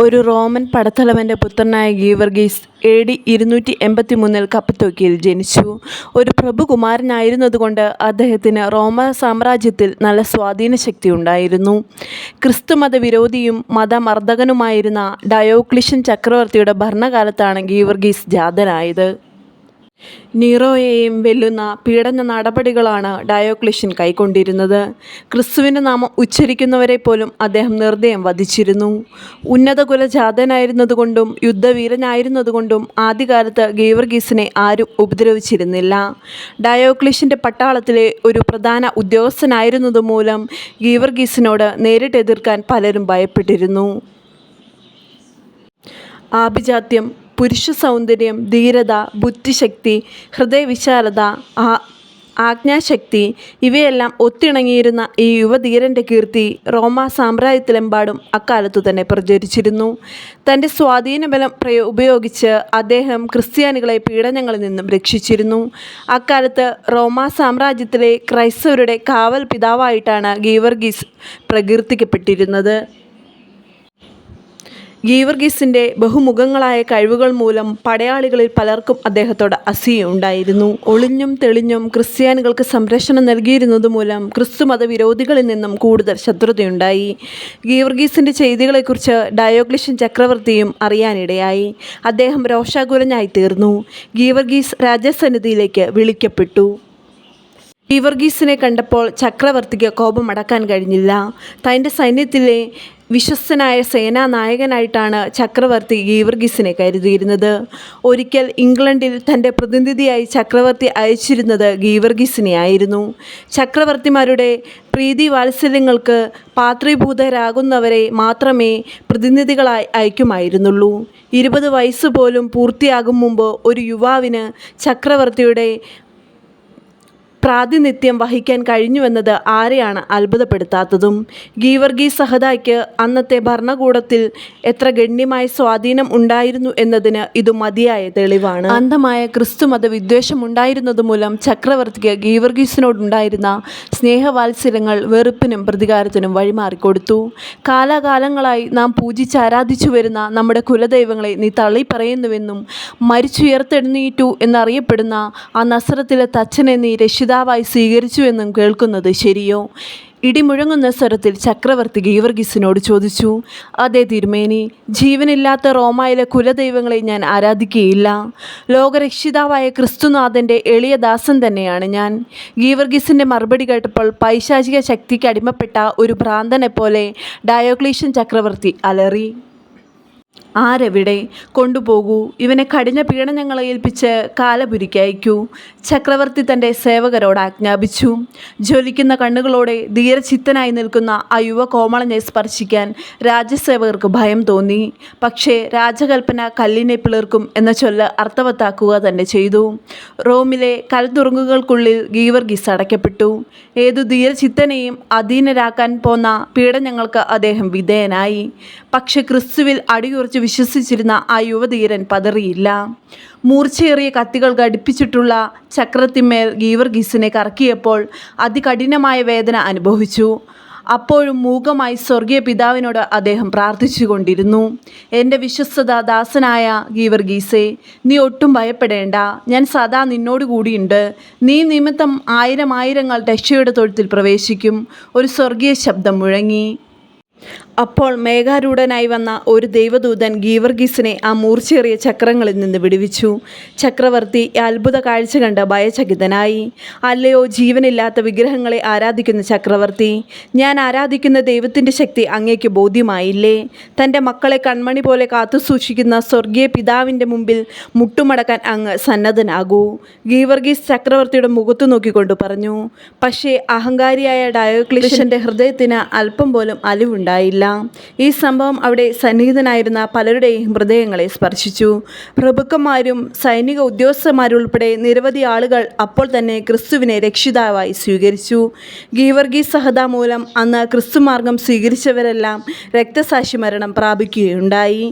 ഒരു റോമൻ പടത്തലവൻ്റെ പുത്രനായ ഗീവർഗീസ് AD 283 കപ്പത്തോക്കിയിൽ ജനിച്ചു. ഒരു പ്രഭുകുമാരനായിരുന്നതുകൊണ്ട് അദ്ദേഹത്തിന് റോമ സാമ്രാജ്യത്തിൽ നല്ല സ്വാധീനശക്തി ഉണ്ടായിരുന്നു. ക്രിസ്തുമത വിരോധിയും മതമർദ്ദകനുമായിരുന്ന ഡയോക്ലിഷ്യൻ ചക്രവർത്തിയുടെ ഭരണകാലത്താണ് ഗീവർഗീസ് ജാതനായത്. നീറോയെയും വെല്ലുന്ന പീഡന നടപടികളാണ് ഡയോക്ലിഷ്യൻ കൈക്കൊണ്ടിരുന്നത്. ക്രിസ്തുവിൻ്റെ നാമം ഉച്ചരിക്കുന്നവരെ പോലും അദ്ദേഹം നിർദ്ദയം വധിച്ചിരുന്നു. ഉന്നത കുലജാതനായിരുന്നതുകൊണ്ടും യുദ്ധവീരനായിരുന്നതുകൊണ്ടും ആദ്യകാലത്ത് ഗീവർഗീസിനെ ആരും ഉപദ്രവിച്ചിരുന്നില്ല. ഡയോക്ലിഷ്യൻ്റെ പട്ടാളത്തിലെ ഒരു പ്രധാന ഉദ്യോഗസ്ഥനായിരുന്നതുമൂലം ഗീവർഗീസിനോട് നേരിട്ട് എതിർക്കാൻ പലരും ഭയപ്പെട്ടിരുന്നു. ആഭിജാത്യം, പുരുഷ സൗന്ദര്യം, ധീരത, ബുദ്ധിശക്തി, ഹൃദയവിശാലത, ആജ്ഞാശക്തി ഇവയെല്ലാം ഒത്തിണങ്ങിയിരുന്ന ഈ യുവധീരൻ്റെ കീർത്തി റോമാ സാമ്രാജ്യത്തിലെമ്പാടും അക്കാലത്തു തന്നെ പ്രചരിച്ചിരുന്നു. തൻ്റെ സ്വാധീനബലം ഉപയോഗിച്ച് അദ്ദേഹം ക്രിസ്ത്യാനികളെ പീഡനങ്ങളിൽ നിന്നും രക്ഷിച്ചിരുന്നു. അക്കാലത്ത് റോമാ സാമ്രാജ്യത്തിലെ ക്രൈസ്തവരുടെ കാവൽ പിതാവായിട്ടാണ് ഗീവർഗീസ് പ്രകീർത്തിക്കപ്പെട്ടിരുന്നത്. ഗീവർഗീസിൻ്റെ ബഹുമുഖങ്ങളായ കഴിവുകൾ മൂലം പടയാളികളിൽ പലർക്കും അദ്ദേഹത്തോട് അസൂയയുണ്ടായിരുന്നു. ഒളിഞ്ഞും തെളിഞ്ഞും ക്രിസ്ത്യാനികൾക്ക് സംരക്ഷണം നൽകിയിരുന്നതുമൂലം ക്രിസ്തുമത വിരോധികളിൽ നിന്നും കൂടുതൽ ശത്രുതയുണ്ടായി. ഗീവർഗീസിൻ്റെ ചെയ്തികളെക്കുറിച്ച് ഡയോക്ലിഷ്യൻ ചക്രവർത്തിയും അറിയാനിടയായി. അദ്ദേഹം രോഷാകുലനായിത്തീർന്നു. ഗീവർഗീസ് രാജസന്നിധിയിലേക്ക് വിളിക്കപ്പെട്ടു. ഗീവർഗീസിനെ കണ്ടപ്പോൾ ചക്രവർത്തിക്ക് കോപമടക്കാൻ കഴിഞ്ഞില്ല. തൻ്റെ സൈന്യത്തിലെ വിശ്വസ്തനായ സേനാനായകനായിട്ടാണ് ചക്രവർത്തി ഗീവർഗീസിനെ കരുതിയിരുന്നത്. ഒരിക്കൽ ഇംഗ്ലണ്ടിൽ തൻ്റെ പ്രതിനിധിയായി ചക്രവർത്തി അയച്ചിരുന്നത് ഗീവർഗീസിനെയായിരുന്നു. ചക്രവർത്തിമാരുടെ പ്രീതി വാത്സല്യങ്ങൾക്ക് പാത്രീഭൂതരാകുന്നവരെ മാത്രമേ പ്രതിനിധികളായി അയക്കുമായിരുന്നുള്ളൂ. 20 വയസ്സ് പോലും പൂർത്തിയാകും മുമ്പ് ഒരു യുവാവിന് ചക്രവർത്തിയുടെ പ്രാതിനിധ്യം വഹിക്കാൻ കഴിഞ്ഞുവെന്നത് ആരെയാണ് അത്ഭുതപ്പെടുത്താത്തതും. ഗീവർഗീസ് സഹദായ്ക്ക് അന്നത്തെ ഭരണകൂടത്തിൽ എത്ര ഗണ്യമായ സ്വാധീനം ഉണ്ടായിരുന്നു എന്നതിന് ഇത് മതിയായ തെളിവാണ്. അന്ധമായ ക്രിസ്തുമത വിദ്വേഷമുണ്ടായിരുന്നതുമൂലം ചക്രവർത്തിക്ക് ഗീവർഗീസിനോടുണ്ടായിരുന്ന സ്നേഹവാത്സല്യങ്ങൾ വെറുപ്പിനും പ്രതികാരത്തിനും വഴിമാറിക്കൊടുത്തു. കാലാകാലങ്ങളായി നാം പൂജിച്ചാരാധിച്ചു വരുന്ന നമ്മുടെ കുലദൈവങ്ങളെ നീ തള്ളിപ്പറയുന്നുവെന്നും മരിച്ചുയർത്തെഴുന്നേറ്റു എന്നറിയപ്പെടുന്ന ആ നസറത്തിലെ തച്ചനെ നീ രക്ഷിതാവായി സ്വീകരിച്ചുവെന്നും കേൾക്കുന്നത് ശരിയോ? ഇടിമുഴങ്ങുന്ന സ്വരത്തിൽ ചക്രവർത്തി ഗീവർഗീസിനോട് ചോദിച്ചു. അതേ തിരുമേനി, ജീവനില്ലാത്ത റോമായിലെ കുലദൈവങ്ങളെ ഞാൻ ആരാധിക്കുകയില്ല. ലോകരക്ഷിതാവായ ക്രിസ്തുനാഥൻ്റെ എളിയ ദാസൻ തന്നെയാണ് ഞാൻ. ഗീവർഗീസിൻ്റെ മറുപടി കേട്ടപ്പോൾ പൈശാചിക ശക്തിക്ക് അടിമപ്പെട്ട ഒരു ഭ്രാന്തനെപ്പോലെ ഡയോക്ലീഷ്യൻ ചക്രവർത്തി അലറി. ആരെവിടെ? കൊണ്ടുപോകൂ. ഇവനെ കഠിന പീഡനങ്ങളെ ഏൽപ്പിച്ച് കാലപുരിക്കയക്കൂ. ചക്രവർത്തി തൻ്റെ സേവകരോട് ആജ്ഞാപിച്ചു. ജ്വലിക്കുന്ന കണ്ണുകളോടെ ധീരചിത്തനായി നിൽക്കുന്ന ആ യുവകോമളനെ സ്പർശിക്കാൻ രാജസേവകർക്ക് ഭയം തോന്നി. പക്ഷേ രാജകൽപ്പന കല്ലിനെ പിളർക്കും എന്ന ചൊല്ല് അർത്ഥവത്താക്കുക തന്നെ ചെയ്തു. റോമിലെ കൽത്തുറുങ്കുകൾക്കുള്ളിൽ ഗീവർഗീസ് അടയ്ക്കപ്പെട്ടു. ഏതു ധീരചിത്തനെയും അധീനരാക്കാൻ പോന്ന പീഡനങ്ങൾക്ക് അദ്ദേഹം വിധേയനായി. പക്ഷെ ക്രിസ്തുവിൽ അടിയുറച്ച് വിശ്വസിച്ചിരുന്ന ആ യുവധീരൻ പതറിയില്ല. മൂർച്ചയേറിയ കത്തികൾ ഘടിപ്പിച്ചിട്ടുള്ള ചക്രത്തിന്മേൽ ഗീവർഗീസിനെ കറക്കിയപ്പോൾ അതികഠിനമായ വേദന അനുഭവിച്ചു. അപ്പോഴും മൂകമായി സ്വർഗീയ പിതാവിനോട് അദ്ദേഹം പ്രാർത്ഥിച്ചു കൊണ്ടിരുന്നു. എൻ്റെ വിശ്വസ്ത ദാസനായ ഗീവർഗീസേ, നീ ഒട്ടും ഭയപ്പെടേണ്ട. ഞാൻ സദാ നിന്നോട് കൂടിയുണ്ട്. നീ നിമിത്തം ആയിരങ്ങൾ രക്ഷയുടെ തൊഴുത്തിൽ പ്രവേശിക്കും. ഒരു സ്വർഗീയ ശബ്ദം മുഴങ്ങി. അപ്പോൾ മേഘാരൂഢനായി വന്ന ഒരു ദൈവദൂതൻ ഗീവർഗീസിനെ ആ മൂർച്ചയേറിയ ചക്രങ്ങളിൽ നിന്ന് വിടുവിച്ചു. ചക്രവർത്തി അത്ഭുത കാഴ്ച കണ്ട് ഭയചകിതനായി. അല്ലയോ ജീവനില്ലാത്ത വിഗ്രഹങ്ങളെ ആരാധിക്കുന്ന ചക്രവർത്തി, ഞാൻ ആരാധിക്കുന്ന ദൈവത്തിൻ്റെ ശക്തി അങ്ങേക്ക് ബോധ്യമായില്ലേ? തൻ്റെ മക്കളെ കൺമണി പോലെ കാത്തുസൂക്ഷിക്കുന്ന സ്വർഗീയ പിതാവിൻ്റെ മുമ്പിൽ മുട്ടുമടക്കാൻ അങ്ങ് സന്നദ്ധനാകൂ. ഗീവർഗീസ് ചക്രവർത്തിയുടെ മുഖത്തു നോക്കിക്കൊണ്ട് പറഞ്ഞു. പക്ഷേ അഹങ്കാരിയായ ഡയോക്ലീഷ്യൻ്റെ ഹൃദയത്തിന് അല്പം പോലും അലിവുണ്ടായില്ല. ഈ സംഭവം അവിടെ സന്നിഹിതനായിരുന്ന പലരുടെയും ഹൃദയങ്ങളെ സ്പർശിച്ചു. പ്രഭുക്കന്മാരും സൈനിക ഉദ്യോഗസ്ഥന്മാരുൾപ്പെടെ നിരവധി ആളുകൾ അപ്പോൾ തന്നെ ക്രിസ്തുവിനെ രക്ഷിതാവായി സ്വീകരിച്ചു. ഗീവർഗീസ് സഹദ മൂലം അന്ന് ക്രിസ്തുമാർഗം സ്വീകരിച്ചവരെല്ലാം രക്തസാക്ഷി മരണം പ്രാപിക്കുകയുണ്ടായി.